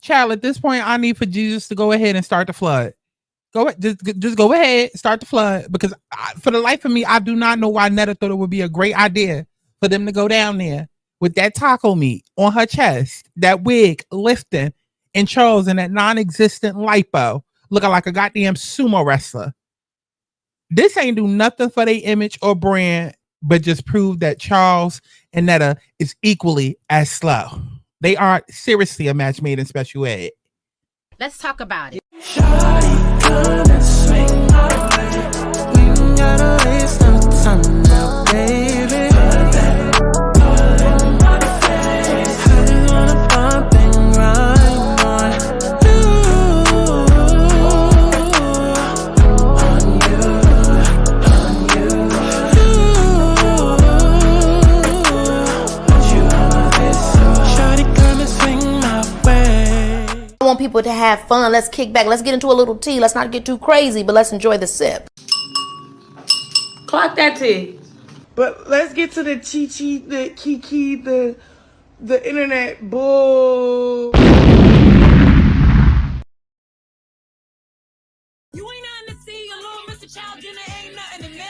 Child, at this point, I need for Jesus to go ahead and start the flood. Just go ahead, start the flood, because for the life of me, I do not know why Netta thought it would be a great idea for them to go down there with that taco meat on her chest, that wig lifting, and Charles and that non-existent lipo looking like a goddamn sumo wrestler. This ain't do nothing for their image or brand, but just prove that Charles and Netta is equally as slow. They aren't seriously a match made in special ed. Let's talk about it. I want people to have fun. Let's kick back. Let's get into a little tea. Let's not get too crazy, but let's enjoy the sip. Clock that tea. But let's get to the chi-chi, the kiki, the internet bull. You ain't nothing to see, a little Mr. Child dinner ain't nothing to me.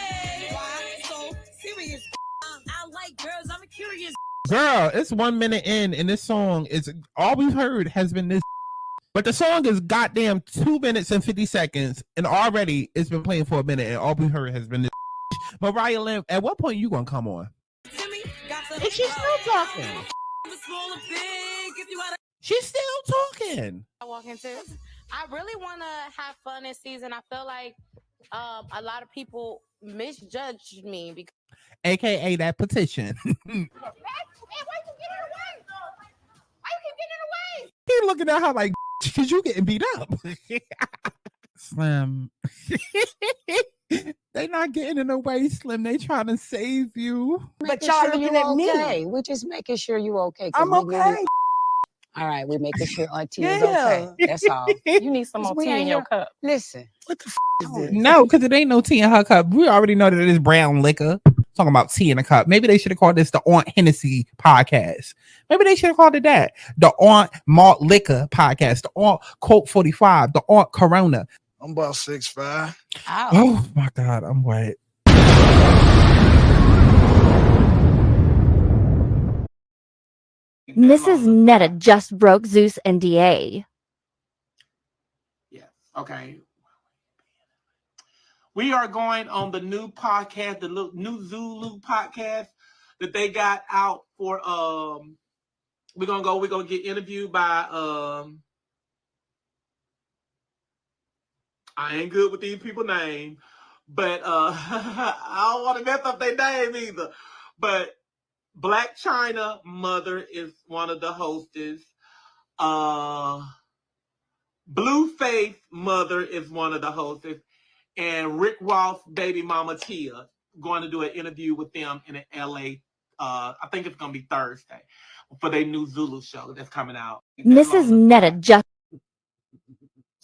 Why so serious? I like girls, I'm curious. Girl, it's 1 minute in, and this song is all we've heard has been this. But the song is goddamn 2 minutes and 50 seconds, and already it's been playing for a minute, and all we heard has been this. Mariah Lynn, at what point you gonna come on? And she's still talking. She's still talking. I walk into. I really want to have fun this season. I feel like a lot of people misjudged me because, AKA that petition. why you keep getting in the way? He looking at her like, because you getting beat up. Slim. They not getting in the way, Slim. They trying to save you. But y'all looking at me. We're just making sure you okay. I'm okay. All right, we're making sure Auntie is okay. That's all. You need some more tea in your cup. Listen. What the is this? No, because it ain't no tea in her cup. We already know that it is brown liquor. Talking about tea in a cup. Maybe they should have called this the Aunt Hennessy podcast. Maybe they should have called it that. The Aunt Malt Liquor podcast. The Aunt Colt 45. The Aunt Corona. I'm about 6'5". Oh my God, I'm wet. Mrs. Netta just broke Zeus NDA. Yes. Okay. We are going on the new podcast, the new Zulu podcast that they got out for. We're gonna get interviewed by I ain't good with these people's names, but I don't want to mess up their name either. But Black China Mother is one of the hostess. Blueface Mother is one of the hostess. And Rick Ross' baby mama Tia going to do an interview with them in LA. I think it's going to be Thursday for their new Zulu show that's coming out. Mrs. Netta just.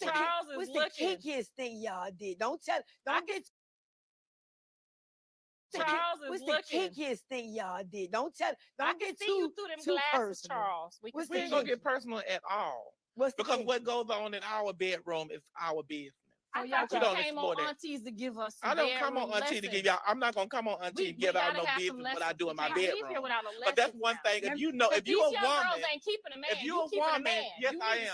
Charles is What's the kinkiest thing y'all did? Don't get. Charles is What's looking. the kinkiest thing y'all did? Don't get see you through them glasses, personal. Charles. We ain't going to get personal at all. Because what goes on in our bedroom is our business. I thought you came on Aunties to give us some I don't come on Auntie to give y'all. I'm not gonna come on Auntie to give out no business what I do in my bedroom. But that's one thing. If you know, if you're a woman, if you're a woman, yes I am,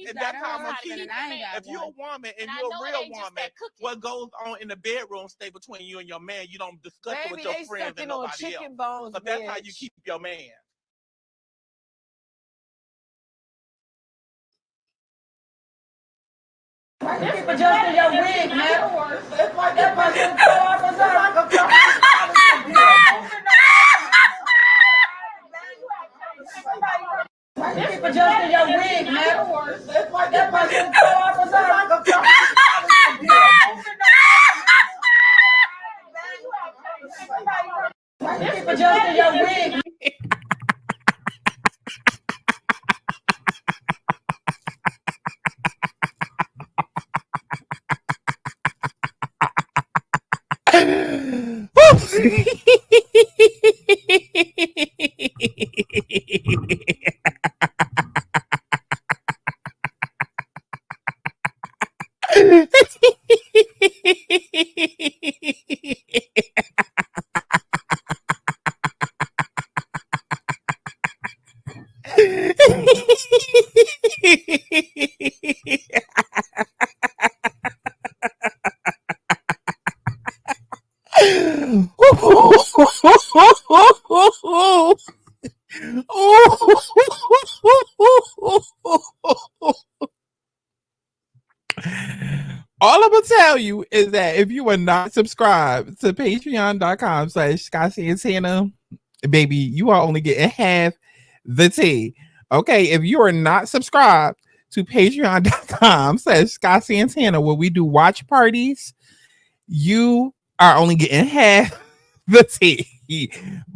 and that's how I'm gonna keep it. If you're a woman and you're a real woman, what goes on in the bedroom stay between you and your man. You don't discuss it with your friends and nobody else. So that's how you keep your man. You keep adjusting your wig, man. It's like that person. You keep adjusting your wig, man. It's like that person. You keep adjusting your wig. All I'm gonna tell you is that if you are not subscribed to patreon.com/SkySantana, baby, you are only getting half the tea. Okay, if you are not subscribed to patreon.com/SkySantana, where we do watch parties, you are only getting half the tea.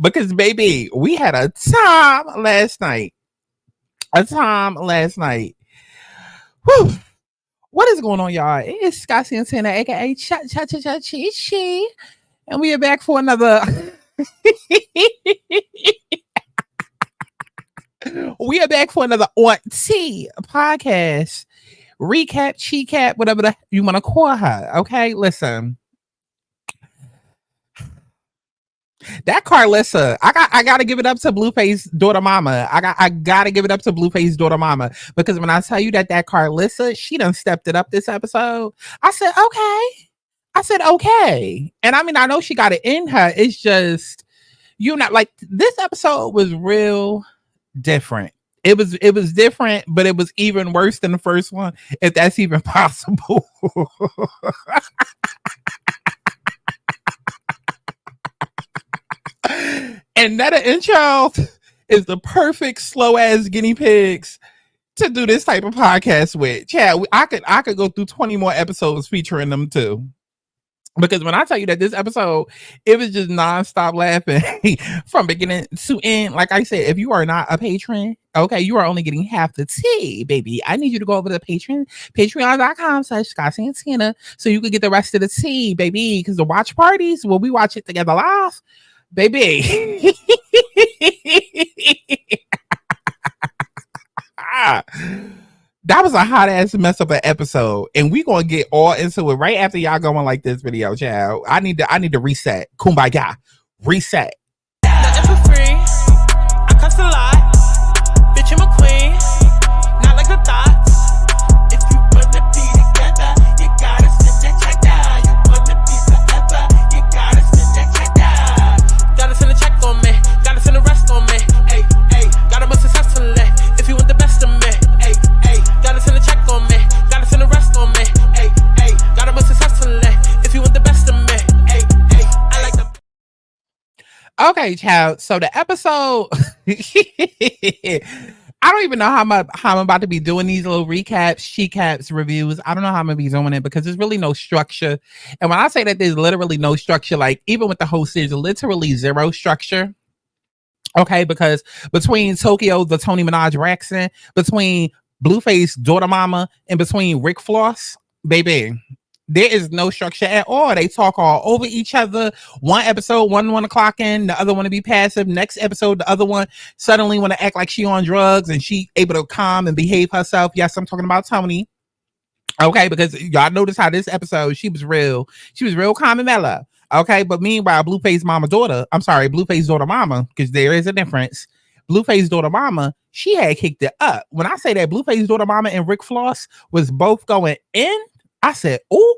Because baby, we had a time last night. Whew. What is going on, y'all? It's Sky Santana, aka Cha Cha Cha Cha Chi Chi, and we are back for another. We are back for another On T podcast recap, chi cap, whatever you want to call her. Okay, listen. That Carlissa, I gotta give it up to Blueface daughter mama. I gotta give it up to Blueface daughter mama, because when I tell you that Carlissa, she done stepped it up this episode. I said okay. And I mean, I know she got it in her. It's just, you not like, this episode was real different. It was different, but it was even worse than the first one, if that's even possible. And Netta and Charles is the perfect slow ass guinea pigs to do this type of podcast with. Chad, I could go through 20 more episodes featuring them too. Because when I tell you that this episode, it was just nonstop laughing from beginning to end. Like I said, if you are not a patron, okay, you are only getting half the tea, baby. I need you to go over to patreon.com/SkySantana so you can get the rest of the tea, baby. Because the watch parties, well, we watch it together live, baby. That was a hot ass mess up an episode, and we gonna get all into it right after y'all going like this video, child. I need to reset. Kumbaya, reset. Nothing for free. I cuss a lot. Bitch, I'm a queen. Not like the thoughts. If you wanna be together, you gotta send that check down. You wanna be forever, you gotta send that check down. Gotta send a check on me. Gotta send the rest on me. Hey, hey. Gotta be successful. If you want the best of me. Hey, hey. Gotta send a check on me. Gotta send the rest on me. Hey, hey. Gotta be successful. If you want the best of me. Hey, hey. I like the. Okay, child. So the episode, I don't even know how I'm about to be doing these little recaps, she-caps, reviews. I don't know how I'm gonna be doing it because there's really no structure. And when I say that there's literally no structure, like even with the host, there's literally zero structure. Okay, because between Tokyo, the Tony Minaj Braxton, between Blueface daughter mama, and between Rick Floss, baby, there is no structure at all. They talk all over each other. One episode, one want to clock in, the other want to be passive. Next episode, the other one suddenly want to act like she on drugs and she able to calm and behave herself. Yes, I'm talking about Tony. Okay, because y'all notice how this episode, she was real calm and mellow. Okay, but meanwhile, Blueface daughter mama, because there is a difference. Blueface daughter mama, she had kicked it up. When I say that Blueface daughter mama and Rick Floss was both going in, I said, oh.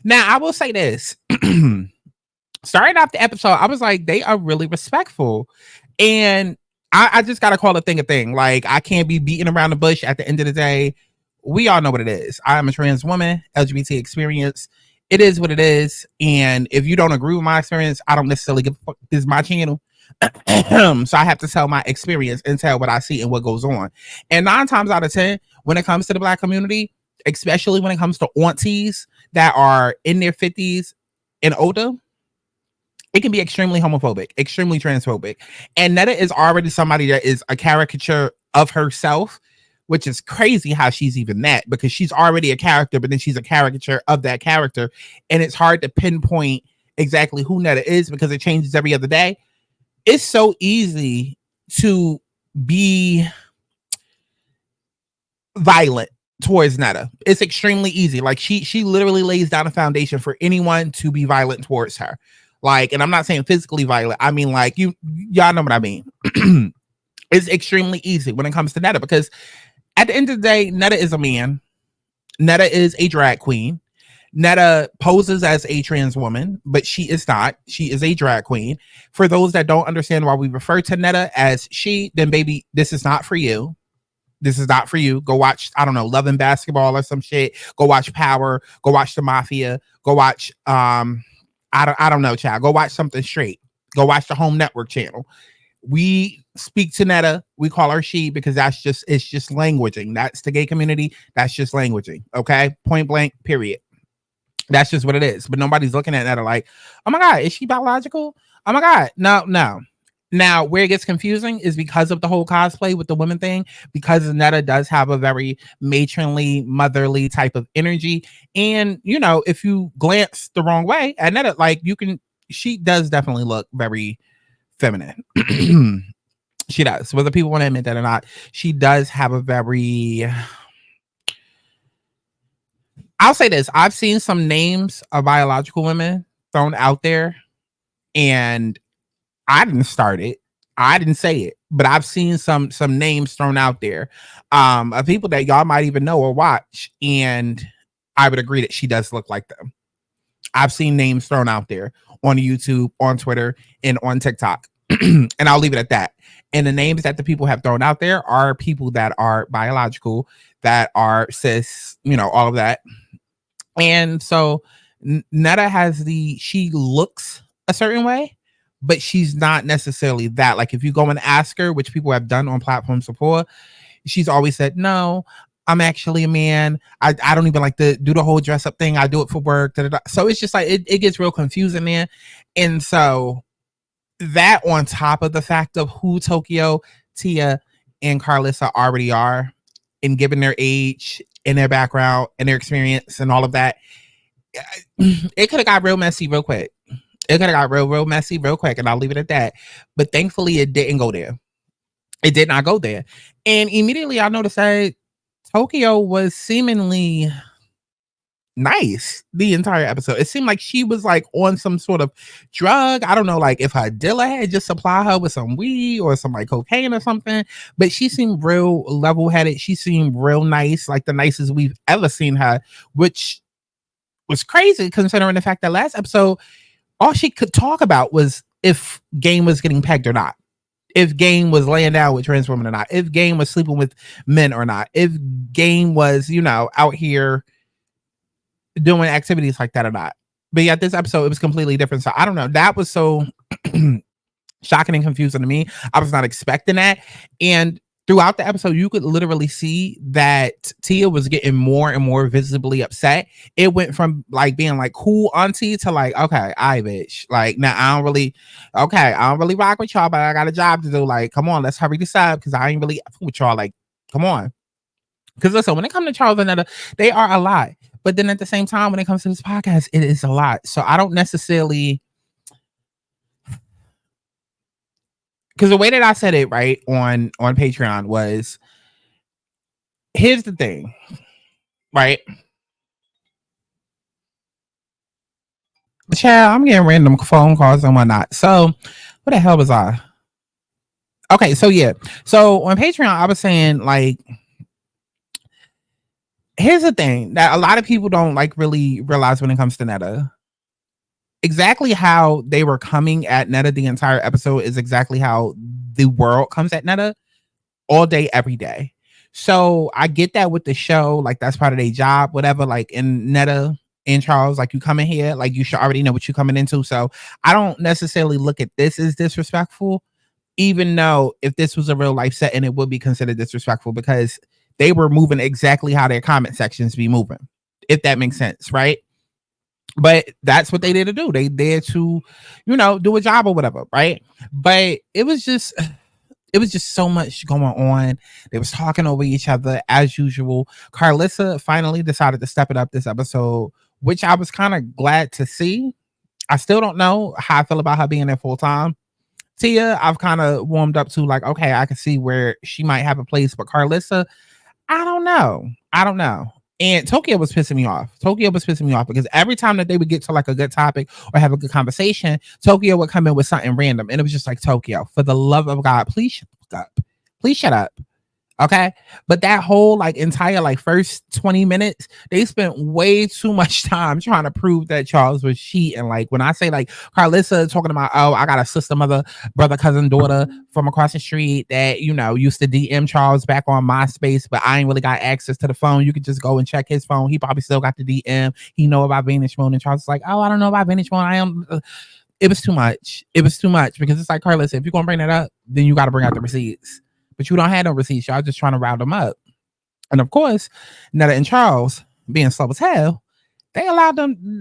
Now, I will say this. Starting off the episode, I was like, they are really respectful. And I just got to call a thing. Like, I can't be beating around the bush. At the end of the day, we all know what it is. I am a trans woman, LGBT experience. It is what it is. And if you don't agree with my experience, I don't necessarily give a fuck. This is my channel. So I have to tell my experience and tell what I see and what goes on. And 9 times out of 10, when it comes to the Black community, especially when it comes to aunties that are in their 50s and older, it can be extremely homophobic, extremely transphobic. And Netta is already somebody that is a caricature of herself, which is crazy how she's even that, because she's already a character, but then she's a caricature of that character. And it's hard to pinpoint exactly who Netta is because it changes every other day. It's so easy to be violent towards Netta. It's extremely easy. Like she literally lays down a foundation for anyone to be violent towards her. Like, and I'm not saying physically violent. I mean, like, y'all know what I mean. It's extremely easy when it comes to Netta, because at the end of the day, Netta is a man. Netta is a drag queen. Netta poses as a trans woman, but she is not. She is a drag queen. For those that don't understand why we refer to Netta as she, then baby, this is not for you. This is not for you. Go watch, I don't know, Love and Basketball or some shit. Go watch Power. Go watch The Mafia. Go watch, I don't know, child. Go watch something straight. Go watch the Home Network channel. We speak to Netta. We call her she because it's just languaging. That's the gay community. That's just languaging. Okay. Point blank, period. That's just what it is. But nobody's looking at Netta like, oh my God, is she biological? Oh my God. No. Now, where it gets confusing is because of the whole cosplay with the women thing, because Netta does have a very matronly, motherly type of energy. And, you know, if you glance the wrong way at Netta, like she does definitely look very feminine. She does. Whether people want to admit that or not, she does have a very... I'll say this. I've seen some names of biological women thrown out there, and I didn't start it. I didn't say it, but I've seen some names thrown out there of people that y'all might even know or watch, and I would agree that she does look like them. I've seen names thrown out there on YouTube, on Twitter, and on TikTok, and I'll leave it at that. And the names that the people have thrown out there are people that are biological, that are cis, you know, all of that. And so Netta she looks a certain way, but she's not necessarily that. Like if you go and ask her, which people have done on platforms before, she's always said, no, I'm actually a man. I don't even like to do the whole dress up thing. I do it for work. So it's just like, it gets real confusing there. And so that on top of the fact of who Tokyo, Tia, and Carlissa already are, and given their age and their background and their experience and all of that, it could have got real messy real quick. It could have got real messy real quick, and I'll leave it at that. But thankfully, it didn't go there. It did not go there. And immediately I noticed that Tokyo was seemingly nice the entire episode. It seemed like she was like on some sort of drug. I don't know, like if her dealer had just supplied her with some weed or some like cocaine or something, but she seemed real level-headed. She seemed real nice, like the nicest we've ever seen her, which was crazy considering the fact that last episode all she could talk about was if Game was getting pegged or not, if Game was laying down with trans women or not, if Game was sleeping with men or not, if Game was, you know, out here doing activities like that or not. But yeah, this episode, it was completely different. So I don't know. That was so shocking and confusing to me. I was not expecting that. And throughout the episode, you could literally see that Tia was getting more and more visibly upset. It went from like being like cool auntie to like, okay, I bitch. Like, now I don't really rock with y'all, but I got a job to do. Like, come on, let's hurry this up because I ain't really with y'all. Like, come on. Because listen, when it comes to Charles and Netta, they are a lot. But then at the same time, when it comes to this podcast, it is a lot. So I don't necessarily... Because the way that I said it right on Patreon was, here's the thing, right? Child, I'm getting random phone calls and whatnot. So what the hell was I? Okay, so yeah. So on Patreon, I was saying like, here's the thing that a lot of people don't like really realize when it comes to Netta. Exactly how they were coming at Netta the entire episode is exactly how the world comes at Netta all day, every day. So I get that with the show, like that's part of their job, whatever. Like in Netta and Charles, like you come in here, like you should already know what you're coming into. So I don't necessarily look at this as disrespectful, even though if this was a real life setting, it would be considered disrespectful because they were moving exactly how their comment sections be moving, if that makes sense, right? But that's what they did to do. They there to, you know, do a job or whatever, right? But it was just so much going on. They was talking over each other as usual. Carlissa finally decided to step it up this episode, which I was kind of glad to see. I still don't know how I feel about her being there full time. Tia, I've kind of warmed up to like, okay, I can see where she might have a place, but Carlissa, I don't know. I don't know. And Tokyo was pissing me off. Tokyo was pissing me off because every time that they would get to like a good topic or have a good conversation, Tokyo would come in with something random. And it was just like, Tokyo, for the love of God, please shut up. Please shut up. Okay. But that whole like entire like first 20 minutes, they spent way too much time trying to prove that Charles was cheating. Like when I say like Carlissa talking about, oh, I got a sister, mother, brother, cousin, daughter from across the street that, you know, used to DM Charles back on MySpace, but I ain't really got access to the phone. You could just go and check his phone. He probably still got the DM. He know about Vanish Mode. And Charles is like, oh, I don't know about Vanish Mode. I am. It was too much. It was too much because it's like, Carlissa, if you're going to bring that up, then you got to bring out the receipts. But you don't have no receipts. Y'all just trying to rile them up. And of course, Netta and Charles, being slow as hell, they allowed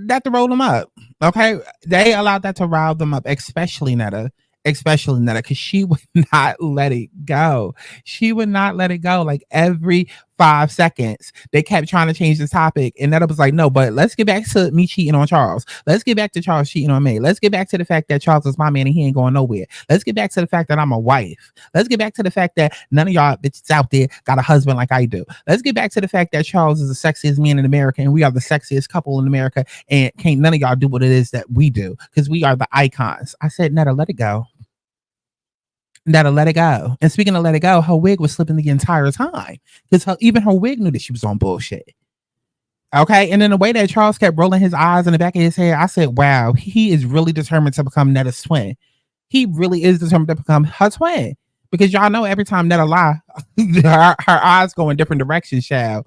that to roll them up. Okay? They allowed that to rile them up, especially Netta, because she would not let it go. She would not let it go. Like every 5 seconds, they kept trying to change the topic. And Netta was like, no, but let's get back to me cheating on Charles. Let's get back to Charles cheating on me. Let's get back to the fact that Charles is my man and he ain't going nowhere. Let's get back to the fact that I'm a wife. Let's get back to the fact that none of y'all bitches out there got a husband like I do. Let's get back to the fact that Charles is the sexiest man in America and we are the sexiest couple in America and can't none of y'all do what it is that we do because we are the icons. I said, Netta, let it go. Netta, let it go. And speaking of let it go, her wig was slipping the entire time because even her wig knew that she was on bullshit. Okay. And then the way that Charles kept rolling his eyes in the back of his head, I said, wow, he is really determined to become Netta's twin. He really is determined to become her twin because y'all know every time Netta lie, her eyes go in different directions, child.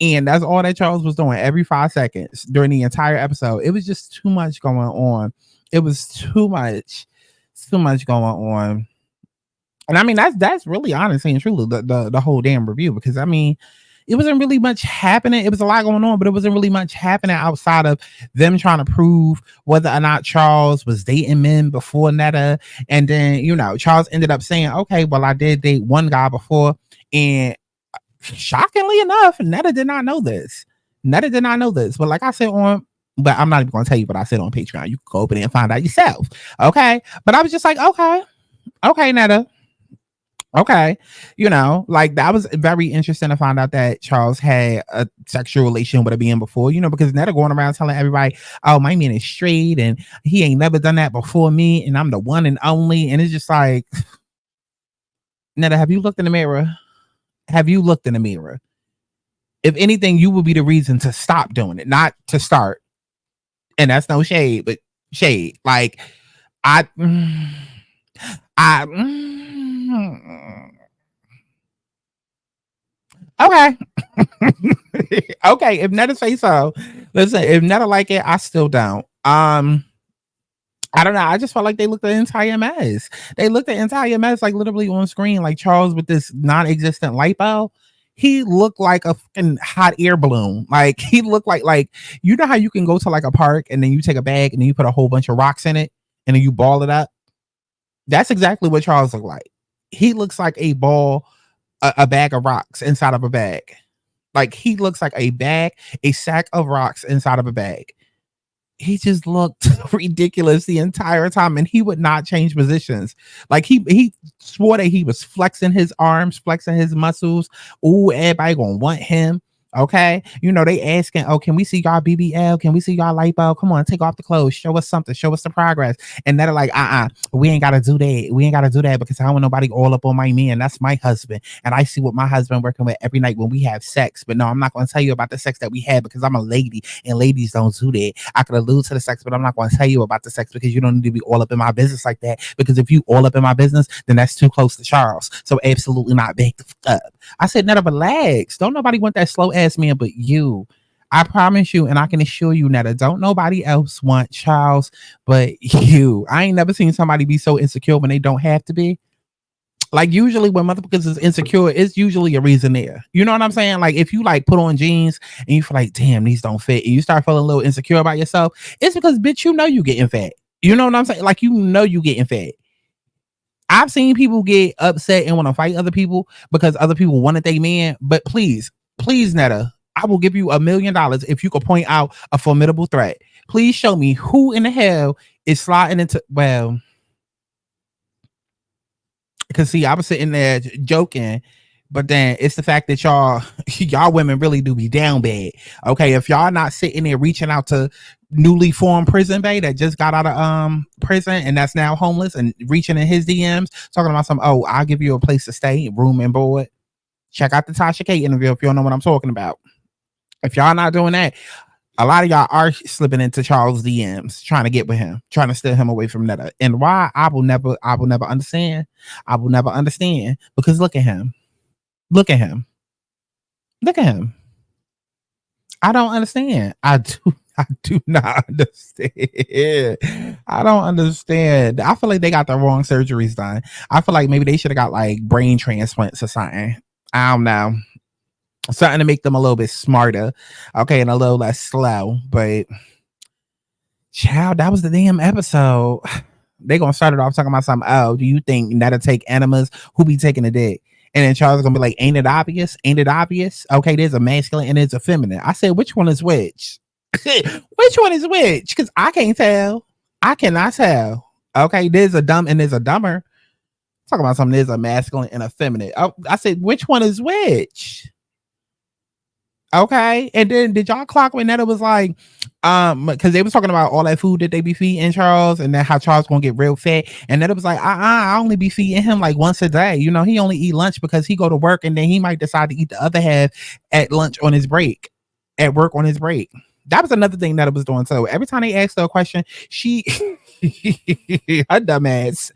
And that's all that Charles was doing every 5 seconds during the entire episode. It was just too much going on. It was too much going on. And I mean, that's really honestly and truly the whole damn review, because I mean, it wasn't really much happening. It was a lot going on, but it wasn't really much happening outside of them trying to prove whether or not Charles was dating men before Netta. And then, you know, Charles ended up saying, okay, well, I did date one guy before. And shockingly enough, Netta did not know this. But like I said but I'm not even going to tell you what I said on Patreon. You can go over there and find out yourself. Okay. But I was just like, okay, Netta. Okay, you know, like that was very interesting to find out that Charles had a sexual relation with a being before, you know, because Netta going around telling everybody, oh, my man is straight and he ain't never done that before me and I'm the one and only. And it's just like, Netta, have you looked in the mirror? If anything, you will be the reason to stop doing it, not to start. And that's no shade, but shade. Like, okay. Okay, if Netta say so. Listen, if Netta like it, I still don't. I don't know. I just felt like they looked at the entire mess. Like literally on screen, like Charles with this non-existent lipo. He looked like a fucking hot air balloon. Like he looked like you know how you can go to like a park and then you take a bag and then you put a whole bunch of rocks in it and then you ball it up. That's exactly what Charles looked like. He looks like a bag of rocks inside of a bag. Like he looks like a sack of rocks inside of a bag. He just looked ridiculous the entire time, and he would not change positions. Like he swore that he was flexing his arms, flexing his muscles. Ooh, everybody gonna want him. Okay, you know, they asking, oh, can we see y'all BBL? Can we see y'all lipo? Come on, take off the clothes, show us something, show us the progress. And they're like, we ain't gotta do that because I don't want nobody all up on my man. That's my husband, and I see what my husband working with every night when we have sex. But no, I'm not gonna tell you about the sex that we had because I'm a lady and ladies don't do that. I could allude to the sex, but I'm not gonna tell you about the sex because you don't need to be all up in my business like that, because if you all up in my business, then that's too close to Charles. So absolutely not. Back the fuck up. I said, Netta, relax. Don't nobody want that slow ass man but you. I promise you, and I can assure you, Netta, don't nobody else want Charles but you. I ain't never seen somebody be so insecure when they don't have to be. Like usually when motherfuckers is insecure, it's usually a reason there. You know what I'm saying? Like if you like put on jeans and you feel like, damn, these don't fit, and you start feeling a little insecure about yourself, it's because, bitch, you know you getting fat. You know what I'm saying? Like, you know you getting fat. I've seen people get upset and want to fight other people because other people wanted their man. But please, Netta, I will give you $1 million if you could point out a formidable threat. Please show me who in the hell is sliding into, well, because see, I was sitting there joking But then it's the fact that y'all women really do be down bad. Okay, if y'all not sitting there reaching out to newly formed prison bae that just got out of prison and that's now homeless and reaching in his DMs talking about I'll give you a place to stay, room and board. Check out the Tasha K interview if you don't know what I'm talking about. If y'all not doing that, a lot of y'all are slipping into Charles' DMs, trying to get with him, trying to steal him away from Netta. And why? I will never understand. I will never understand, because look at him. Look at him. Look at him. I don't understand. I do not understand. I don't understand. I feel like they got the wrong surgeries done. I feel like maybe they should have got like brain transplants or something. I don't know. Something to make them a little bit smarter. Okay, and a little less slow. But child, that was the damn episode. They gonna start it off talking about something. Oh, do you think Netta take enemas? Who be taking a dick? And then Charles is gonna be like, ain't it obvious? Ain't it obvious? Okay, there's a masculine and there's a feminine. I said, which one is which? Which one is which? Because I can't tell. I cannot tell. Okay, there's a dumb and there's a dumber. Talking about something, there's a masculine and a feminine. Oh, I said, which one is which? Okay, and then did y'all clock when Netta was like, because they was talking about all that food that they be feeding Charles, and then how Charles gonna get real fat, and Netta was like, I only be feeding him like once a day. You know, he only eat lunch because he go to work, and then he might decide to eat the other half at lunch on his break, at work on his break. That was another thing Netta was doing. So every time they asked her a question, she, her dumbass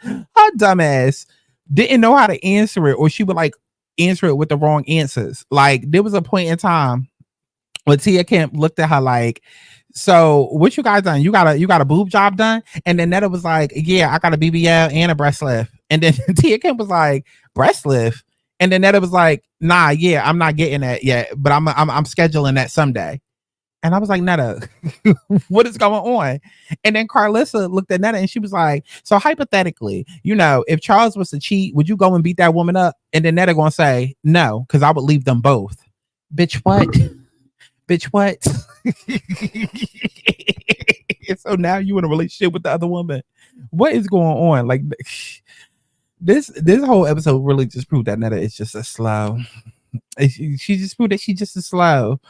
didn't know how to answer it, or she would like answer it with the wrong answers. Like there was a point in time when Tia Kemp looked at her like, so what you guys done? You got a boob job done? And then Netta was like, yeah, I got a BBL and a breast lift. And then Tia Kemp was like, breast lift? And then Netta was like, nah, yeah, I'm not getting that yet, but I'm scheduling that someday. And I was like, Netta, what is going on? And then Carlissa looked at Netta and she was like, so hypothetically, you know, if Charles was to cheat, would you go and beat that woman up? And then Netta gonna say, no, because I would leave them both. Bitch, what? Bitch, what? So now you in a relationship with the other woman. What is going on? Like this whole episode really just proved that Netta is just a slow. She just proved that she just a slow.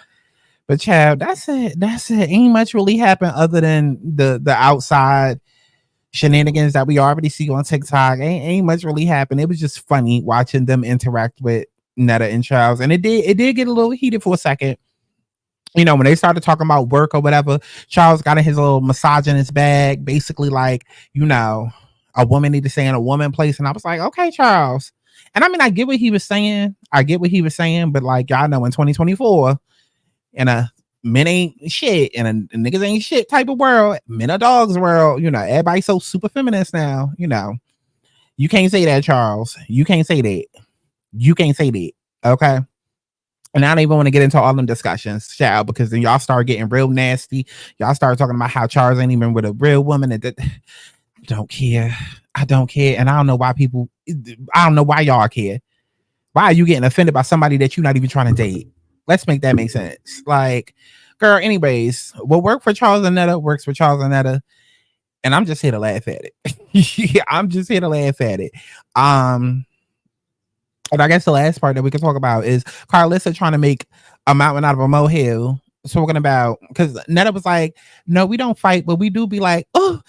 But child, that's it. Ain't much really happened other than the outside shenanigans that we already see on TikTok. Ain't much really happened. It was just funny watching them interact with Netta and Charles. And it did get a little heated for a second. You know, when they started talking about work or whatever, Charles got in his little misogynist bag, basically like, you know, a woman need to stay in a woman place. And I was like, okay, Charles. And I mean, I get what he was saying. But like, y'all know in 2024, in a men ain't shit and a niggas ain't shit type of world, men are dogs world, you know, everybody's so super feminist now, you know. You can't say that, Charles. You can't say that. Okay. And I don't even want to get into all them discussions, child, because then y'all start getting real nasty. Y'all start talking about how Charles ain't even with a real woman. And I don't care. And I don't know why y'all care. Why are you getting offended by somebody that you're not even trying to date? Let's make that make sense. Like, girl, anyways, what worked for Charles and Netta works for Charles and Netta. And I'm just here to laugh at it. Yeah, I'm just here to laugh at it. And I guess the last part that we can talk about is Carlissa trying to make a mountain out of a molehill. Talking about, because Netta was like, no, we don't fight, but we do be like, oh,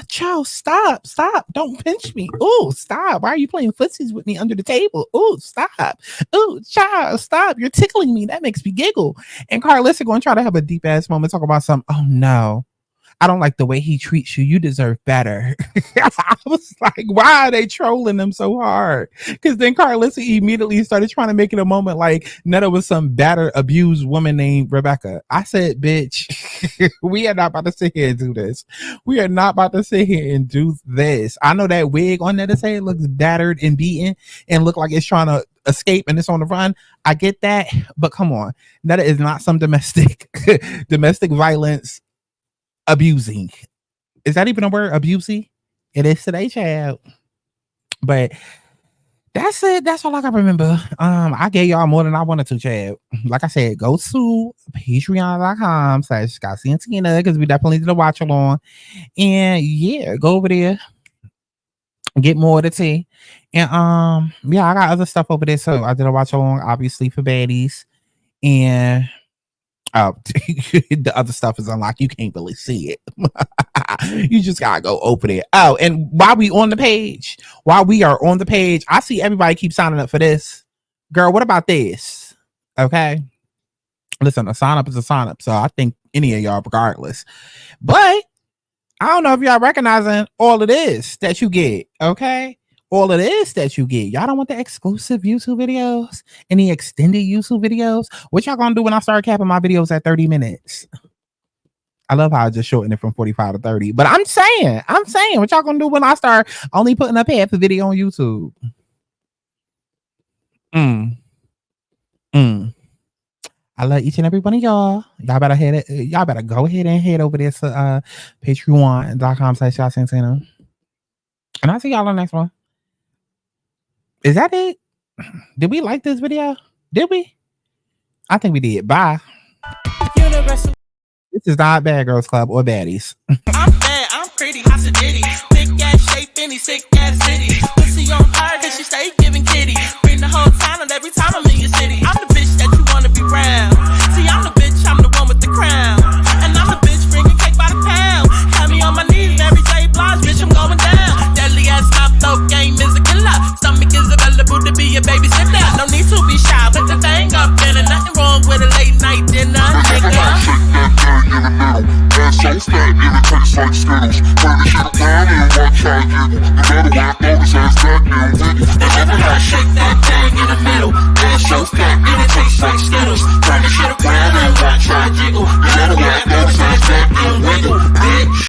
Charles, stop, don't pinch me. Oh, stop. Why are you playing footsies with me under the table? Oh, stop. Oh, Charles, stop. You're tickling me. That makes me giggle. And Carlissa going to try to have a deep ass moment, talk about something. Oh no, I don't like the way he treats you. You deserve better. I was like, why are they trolling them so hard? Because then Carlissa immediately started trying to make it a moment like Netta was some battered, abused woman named Rebecca. I said, bitch, we are not about to sit here and do this. I know that wig on Netta's head looks battered and beaten and look like it's trying to escape and it's on the run. I get that, but come on. Netta is not some domestic violence abusing. Is that even a word? Abusing? It is today, child. But that's it. That's all I can remember. I gave y'all more than I wanted to, child. Like I said, go to patreon.com/Santana because we definitely did a watch along. And yeah, go over there. get more of the tea. And yeah, I got other stuff over there. So I did a watch along, obviously, for baddies. And the other stuff is unlocked. You can't really see it. You just gotta go open it. Oh, and while we are on the page, I see everybody keep signing up for this. Girl, what about this? Okay. Listen, a sign up is a sign up. So I think any of y'all, regardless. But I don't know if y'all recognizing all of this that you get. Okay. All of this that you get. Y'all don't want the exclusive YouTube videos? Any extended YouTube videos? What y'all gonna do when I start capping my videos at 30 minutes? I love how I just shortened it from 45 to 30. But I'm saying, what y'all gonna do when I start only putting up half a video on YouTube? I love each and every one of y'all. Y'all better go ahead and head over there to patreon.com/Santana. And I'll see y'all on the next one. Is that it? Did we like this video? Did we? I think we did. Bye. This is not Bad Girls Club or Baddies. I'm bad, I'm pretty, hot to ditty. Thick ass shape, any sick ass city. Pussy on fire, cause she stay giving kitty. Bring the whole town and every time I'm in your city. I'm the bitch that you wanna be round. See, I'm the bitch, I'm the one with the crown. And I'm the bitch bringing cake by the pound. Have me on my knees every day, blinds, bitch, I'm going down. Deadly ass top, dope game is a killer. Stomach is available to be a babysitter. No need to be shy, put the thing up in it. Nothing wrong with a late night dinner, nigga. Ass so fat, and it tastes like Skittles. Turn the shit around and watch how I jiggle. You better walk those ass back and wiggle. I shake that thing in the middle. Ass so fat, and it tastes like Skittles. Turn the shit around and watch how I jiggle. You better walk those ass back and wiggle, bitch.